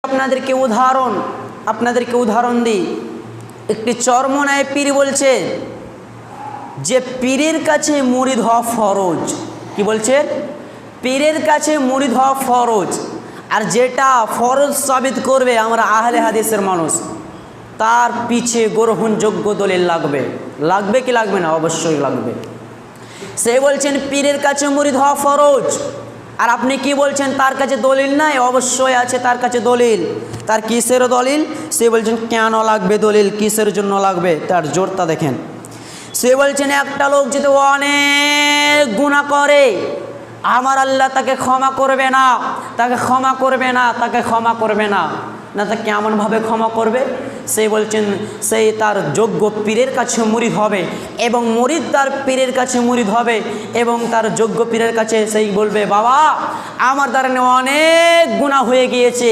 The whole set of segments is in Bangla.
আপনাদেরকে উদাহরণ দিই। একটি চরমনায় পীর বলছে যে পীরের কাছে মুরিদ হওয়া ফরজ। কি বলছে? পীরের কাছে মুরিদ হওয়া ফরজ। আর যেটা ফরজ সাবিত করবে আমরা আহলে হাদিসের মানুষ, তার পিছে গ্রহণযোগ্য দলিল লাগবে কি লাগবে না? অবশ্যই লাগবে। সে বলছেন পীরের কাছে মুরিদ হওয়া ফরজ, আর আপনি কি বলছেন তার কাছে দলিল নাই? অবশ্যই আছে তার কাছে দলিল। তার কিসের দলিল? সে বলছেন কেন লাগবে দলিল, কিসের জন্য লাগবে তার জোরটা দেখেন। সে বলছেন একটা লোক যদি অনেক গুনাহ করে, আমার আল্লাহ তাকে ক্ষমা করবে না, তাকে কেমনভাবে ক্ষমা করবে? সেই বলছেন সেই তার যোগ্য পীরের কাছে মুরিদ হবে, এবং মুরিদ তার পীরের কাছে মুরিদ হবে, এবং তার যোগ্য পীরের কাছে সেই বলবে, বাবা আমার দ্বারা অনেক গুনাহ হয়ে গিয়েছে,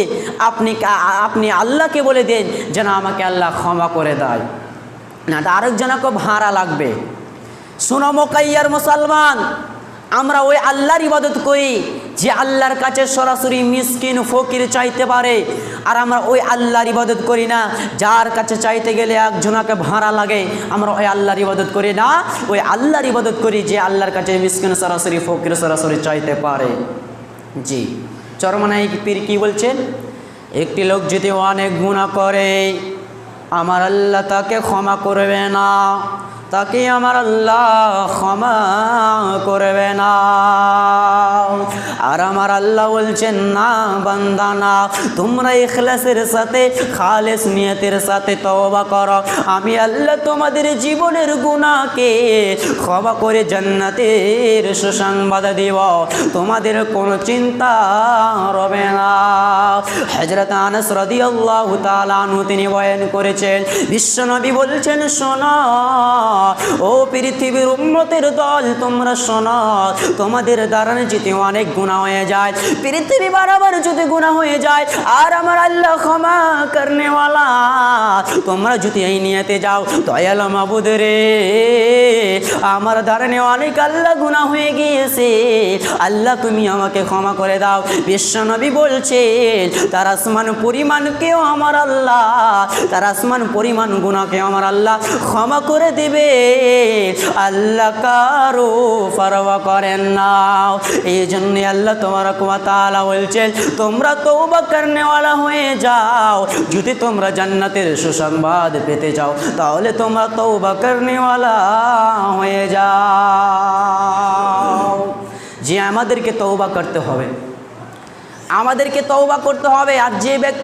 আপনি আল্লাহকে বলে দেন যেন আমাকে আল্লাহ ক্ষমা করে দেয়। না, আরেকজনকে ভাড়া লাগবে। শুনো মোকাইয়ার মুসলমান, আমরা ওই আল্লাহর ইবাদত করি যে আল্লাহর কাছে সরাসরি মিসকিন ফকির চাইতে পারে, আর আমরা ওই আল্লাহর ইবাদত করি না যার কাছে চাইতে গেলে একজনকে ভাড়া লাগে। আমরা ওই আল্লাহর ইবাদত করি না, ওই আল্লাহর ইবাদত করি যে আল্লাহর কাছে মিসকিন সরাসরি ফকির সরাসরি চাইতে পারে। জি, চরমনাই পীর কি বলছেন? একটি লোক যদি অনেক গুনাহ করে, আমার আল্লাহ তাকে ক্ষমা করবে না, তাকে আমার আল্লাহ ক্ষমা করবে না। আর আমার আল্লাহ বলছেন, না বান্দা না, তোমরা ইখলাসের সাথে খালেস নিয়তের সাথে তওবা করো, আমি আল্লাহ তোমাদের জীবনের গুনাহকে ক্ষমা করে জান্নাতের সুসংবাদ দেব, তোমাদের কোনো চিন্তা হবে না। হযরত আনাস রাদিয়াল্লাহু তাআলা আনহু তিনি বয়ান করেছেন, বিশ্বনবী বলছেন, শোনো ও পৃথিবীর উম্মতের দল, তোমরা শোনো, তোমাদের দ্বারা যদি অনেক গুনাহ হয়ে যায়, পৃথিবী বরাবর যদি গুনাহ হয়ে যায়, আর আমার আল্লাহ ক্ষমা করনেওয়ালা, তোমরা যদি এই নিয়তে যাও, দয়ালু মাবুদ রে, আমার দ্বারা অনেক আল্লাহ গুনাহ হয়ে গিয়েছে, আল্লাহ তুমি আমাকে ক্ষমা করে দাও। বিশ্বনবী বলছেন, তার আসমান পরিমাণকেও আমার আল্লাহ, তার আসমান পরিমাণ গুনাহকে আমার আল্লাহ ক্ষমা করে দেবে। আল্লাহ কারো পরোয়া করেন না। এই জন্য আল্লাহ তাবারক ওয়া তাআলা বলছেন, তোমরা তওবা করনেওয়ালা হয়ে যাও। যদি তোমরা জান্নাতের সুসংবাদ পেতে চাও, তাহলে তোমরা তওবা করনেওয়ালা হয়ে যাও। যে আমাদেরকে তওবা করতে হবে, আর যে ব্যক্তি